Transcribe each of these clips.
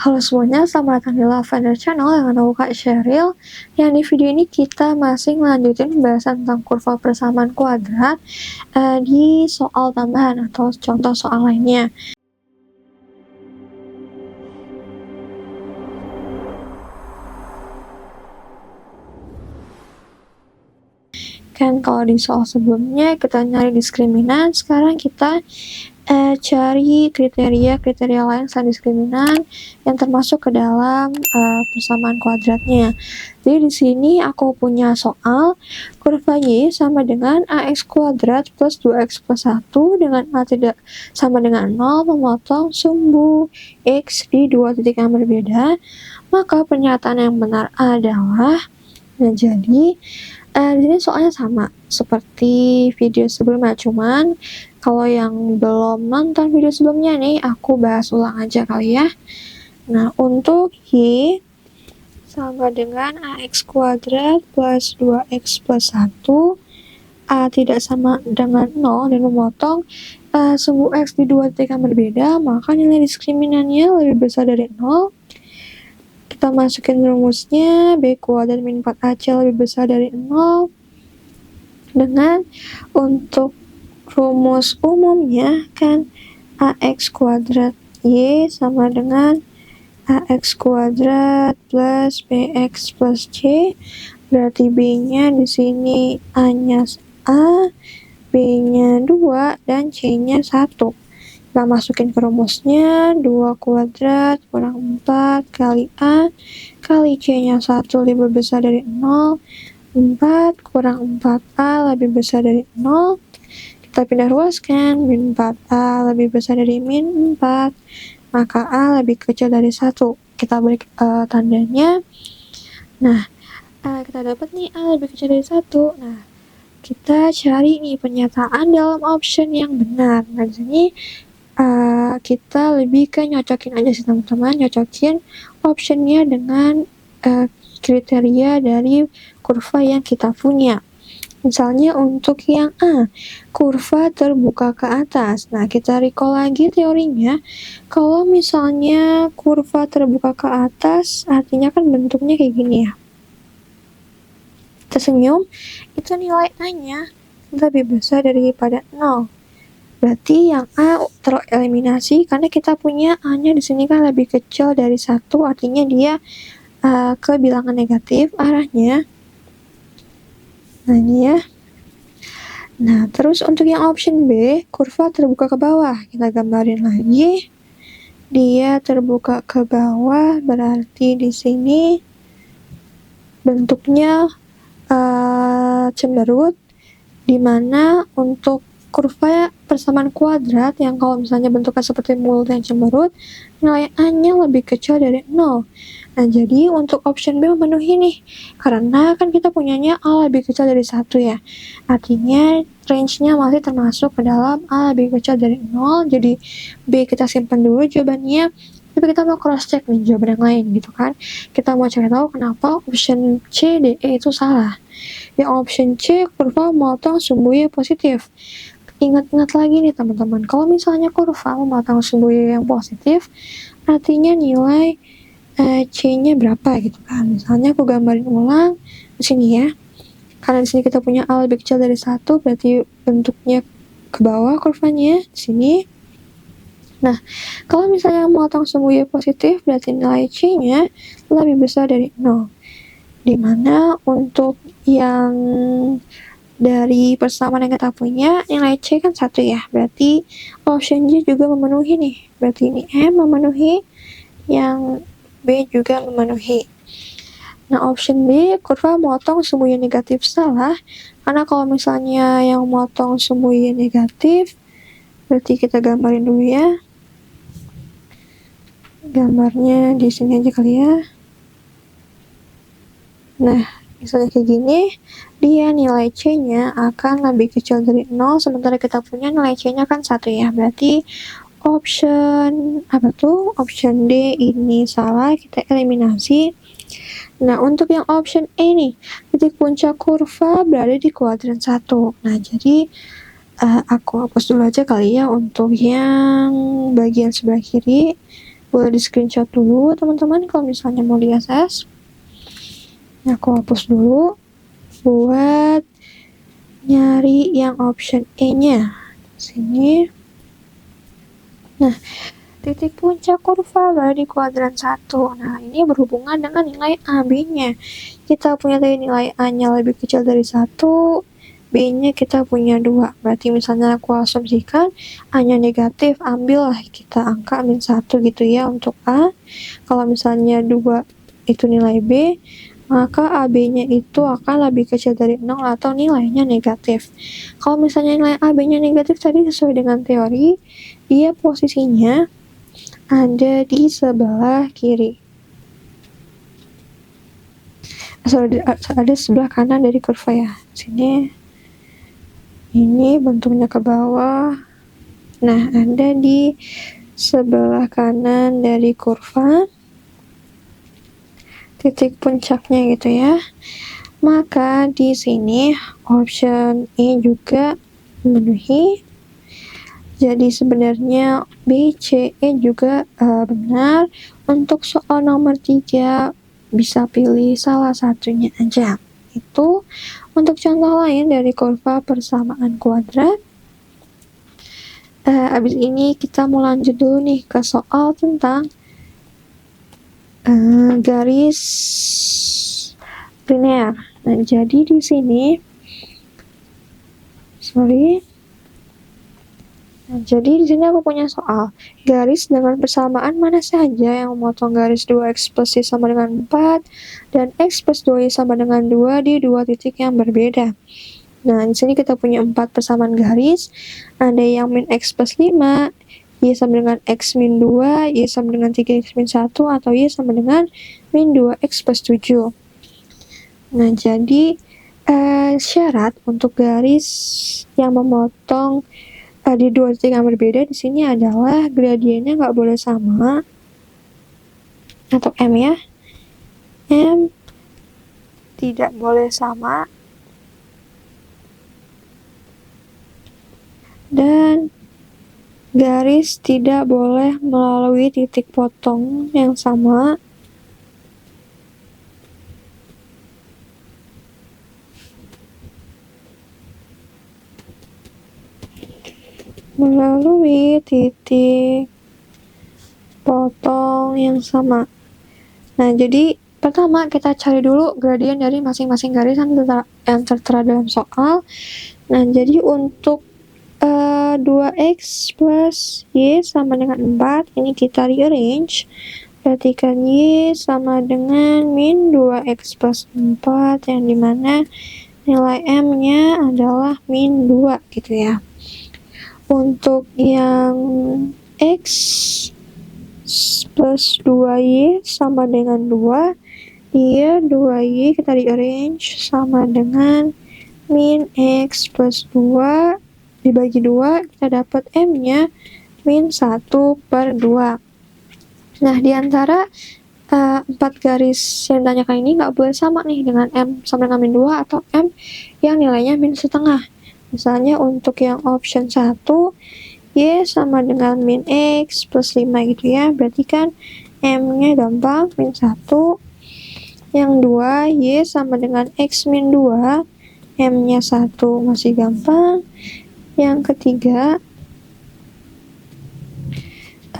Halo semuanya, selamat datang di Lavender Channel dengan aku Kak Sheryl. Yang di video ini kita masih melanjutin pembahasan tentang kurva persamaan kuadrat di soal tambahan atau contoh soal lainnya. Kan kalau di soal sebelumnya kita nyari diskriminan, sekarang kita cari kriteria lain selain diskriminan yang termasuk ke dalam persamaan kuadratnya. Jadi di sini aku punya soal kurva Y sama dengan AX kuadrat plus 2X plus 1 dengan A tidak sama dengan 0 memotong sumbu X di dua titik yang berbeda. Maka pernyataan yang benar adalah, nah jadi di sini soalnya sama seperti video sebelumnya, cuman kalau yang belum nonton video sebelumnya nih, aku bahas ulang aja kali ya. Nah, untuk Y sama dengan AX kuadrat plus 2X plus 1, A tidak sama dengan 0 dan memotong sumbu X di dua titik yang berbeda, maka nilai diskriminannya lebih besar dari 0. Kita masukin rumusnya, B kuadrat min 4AC lebih besar dari 0. Dengan untuk rumus umumnya kan AX kuadrat Y sama dengan AX kuadrat plus BX plus C, berarti B-nya di sini A-nya A, B-nya 2, dan C-nya 1. Kita masukin ke rumusnya, 2 kuadrat kurang 4 kali A kali C-nya 1 lebih besar dari 0, 4 kurang 4A lebih besar dari 0. Kita pindah ruaskan, min 4A lebih besar dari min 4, maka A lebih kecil dari 1. Kita balik tandanya. Nah, kita dapat nih A lebih kecil dari 1. Nah, kita cari nih pernyataan dalam option yang benar. Nah, di sini kita lebih ke nyocokin aja sih teman-teman, nyocokin optionnya dengan kriteria dari kurva yang kita punya. Misalnya untuk yang A, kurva terbuka ke atas. Nah, kita recall lagi teorinya. Kalau misalnya kurva terbuka ke atas, artinya kan bentuknya kayak gini ya. Kita senyum, itu nilai A-nya lebih besar daripada 0. Berarti yang A tereliminasi karena kita punya A-nya di sini kan lebih kecil dari 1, artinya dia ke bilangan negatif arahnya. Nah, ini ya. Nah, terus untuk yang option B, kurva terbuka ke bawah. Kita gambarin lagi. Dia terbuka ke bawah, berarti di sini bentuknya cemberut, dimana untuk kurva persamaan kuadrat yang kalau misalnya bentuknya seperti mulut yang cemberut, nilai A-nya lebih kecil dari 0. Nah, jadi untuk option B memenuhi nih, karena kan kita punyanya A lebih kecil dari 1 ya. Artinya range-nya masih termasuk ke dalam A lebih kecil dari 0, jadi B kita simpan dulu jawabannya. Tapi kita mau cross check nih jawaban yang lain gitu kan. Kita mau cari tahu kenapa option C, D, E itu salah. Yang option C, kurva memotong sumbu Y positif. Ingat-ingat lagi nih teman-teman, kalau misalnya kurva memotong sumbu Y yang positif, artinya nilai C-nya berapa gitu kan. Misalnya aku gambarin ulang di sini ya. Karena di sini kita punya A lebih kecil dari 1, berarti bentuknya ke bawah kurvanya di sini. Nah, kalau misalnya memotong sumbu Y positif, berarti nilai C-nya lebih besar dari 0. Dimana untuk yang dari persamaan yang kita punya, nilai C kan 1 ya. Berarti option J juga memenuhi nih. Berarti ini M memenuhi, yang B juga memenuhi. Nah, option B, kurva memotong sumbu Y negatif salah. Karena kalau misalnya yang memotong sumbu Y negatif, berarti kita gambarin dulu ya. Gambarnya di sini aja kali ya. Nah, misalnya kayak gini, dia nilai C-nya akan lebih kecil dari 0, sementara kita punya nilai C-nya kan 1 ya. Berarti option D ini salah, kita eliminasi. Nah, untuk yang option E nih, titik puncak kurva berada di kuadran 1. Nah, jadi aku hapus dulu aja kali ya untuk yang bagian sebelah kiri. Boleh di screenshot dulu teman-teman kalau misalnya mau di SS. Nah, aku hapus dulu buat nyari yang option E-nya. Sini. Nah, titik puncak kurva berada di kuadran 1. Nah, ini berhubungan dengan nilai AB-nya. Kita punya tadi nilai A-nya lebih kecil dari 1, B-nya kita punya 2. Berarti misalnya aku asumsikan A-nya negatif, ambillah kita angka min 1 gitu ya untuk A. Kalau misalnya 2 itu nilai B, maka AB-nya itu akan lebih kecil dari 0 atau nilainya negatif. Kalau misalnya nilai AB-nya negatif tadi sesuai dengan teori, dia posisinya ada di sebelah kiri. Ada sebelah kanan dari kurva ya. Sini. Ini bentuknya ke bawah. Nah, ada di sebelah kanan dari kurva. Titik puncaknya gitu ya. Maka di sini option E juga memenuhi. Jadi sebenarnya B, C, E juga benar. Untuk soal nomor 3 bisa pilih salah satunya aja. Itu untuk contoh lain dari kurva persamaan kuadrat. Abis ini kita mau lanjut dulu nih ke soal tentang garis linear. Nah, jadi di sini jadi di sini aku punya soal garis dengan persamaan mana saja yang memotong garis 2x plus y sama dengan 4 dan x plus 2y sama dengan 2 di dua titik yang berbeda. Nah, di sini kita punya 4 persamaan garis. Ada yang min x plus 5, y sama dengan x min 2, y sama dengan 3x min 1, atau y sama dengan min 2x plus 7. Nah, jadi syarat untuk garis yang memotong di dua titik yang berbeda di sini adalah gradiennya nggak boleh sama, atau M ya. M tidak boleh sama dan garis tidak boleh melalui titik potong yang sama. Melalui titik potong yang sama. Nah, jadi pertama kita cari dulu gradien dari masing-masing garis yang tertera dalam soal. Nah, jadi untuk 2x plus y sama dengan 4, ini kita rearrange. Perhatikan y sama dengan min 2x plus 4, yang dimana nilai m-nya adalah min 2 gitu ya. Untuk yang x plus 2y sama dengan 2, dia 2y kita rearrange sama dengan min x plus 2 dibagi 2, kita dapat m-nya min 1 per 2. Nah, diantara 4 garis yang ditanyakan ini nggak boleh sama nih dengan m sama dengan min 2 atau m yang nilainya min setengah. Misalnya untuk yang option 1, y sama dengan min x plus 5 gitu ya. Berarti kan m-nya gampang, min 1. Yang 2, y sama dengan x min 2, m-nya 1 masih gampang. Yang ketiga,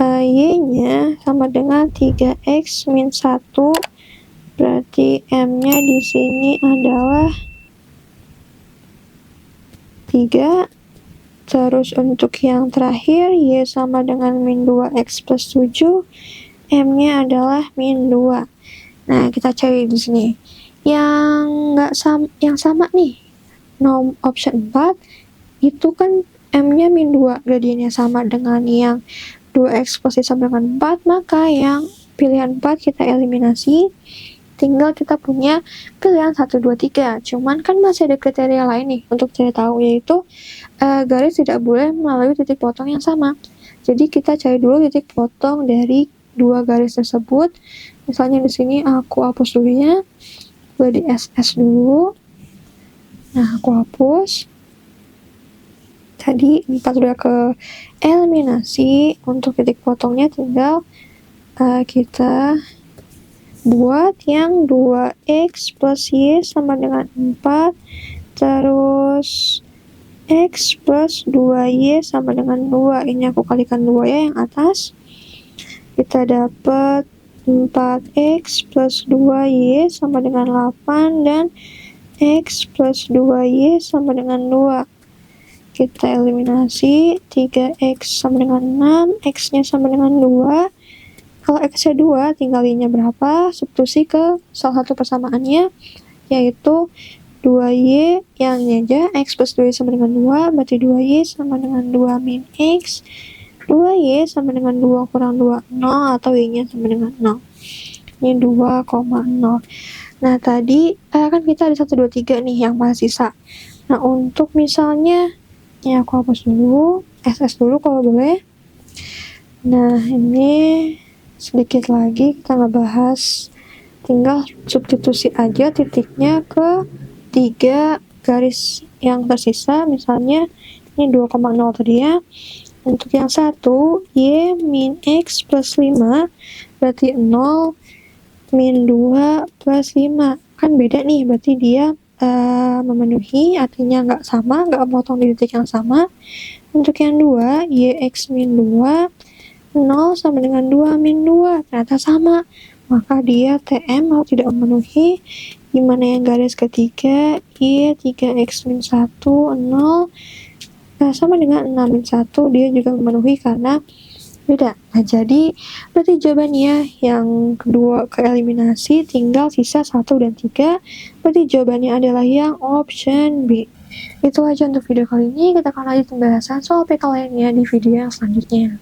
y-nya sama dengan 3x min 1. Berarti m-nya di sini adalah 3. Terus untuk yang terakhir, y sama dengan min 2x plus 7, m-nya adalah min 2. Nah, kita cari di sini. Yang sama nih, option 4, itu kan m-nya min 2, gradiennya sama dengan yang 2x plus y sama dengan 4, maka yang pilihan 4 kita eliminasi. Tinggal kita punya pilihan 1, 2, 3. Cuman kan masih ada kriteria lain nih untuk cari tahu, yaitu garis tidak boleh melalui titik potong yang sama. Jadi kita cari dulu titik potong dari dua garis tersebut. Misalnya di sini aku hapus dulu ya. Boleh di SS dulu. Nah, aku hapus. Tadi 4 udah ke eliminasi. Untuk titik potongnya tinggal kita buat yang 2x plus y sama dengan 4, terus x plus 2y sama dengan 2. Ini aku kalikan 2 ya yang atas. Kita dapat 4x plus 2y sama dengan 8 dan x plus 2y sama dengan 2. Kita eliminasi, 3x sama dengan 6, x-nya sama dengan 2. Kalau x-nya 2, tinggal y-nya berapa? Substitusi ke salah satu persamaannya, yaitu 2y yang ini aja, x plus 2y sama dengan 2, berarti 2y sama dengan 2 min x. 2y sama dengan 2 kurang 2, 0, atau y-nya sama dengan 0. Ini 2,0. Nah, tadi kan kita ada 1, 2, 3 nih yang masih sisa. Nah, untuk misalnya, ya aku hapus dulu, SS dulu kalau boleh. Nah, ini sedikit lagi kita ngebahas, tinggal substitusi aja titiknya ke 3 garis yang tersisa. Misalnya ini 2,0 tadi ya. Untuk yang satu, y min x plus 5 berarti 0 min 2 plus 5. Kan beda nih, berarti dia memenuhi, artinya nggak sama, nggak memotong di titik yang sama. Untuk yang 2, yx min 2, 0 sama dengan 2 min 2, ternyata sama. Maka dia TM atau tidak memenuhi. Gimana yang garis ketiga, y 3x min 1, 0, sama dengan 6 min 1, dia juga memenuhi karena beda. Nah, jadi berarti jawabannya yang kedua keeliminasi, tinggal sisa 1 dan 3. Berarti jawabannya adalah yang option B. Itu aja untuk video kali ini. Kita akan lanjut pembahasan soal PK lainnya di video yang selanjutnya.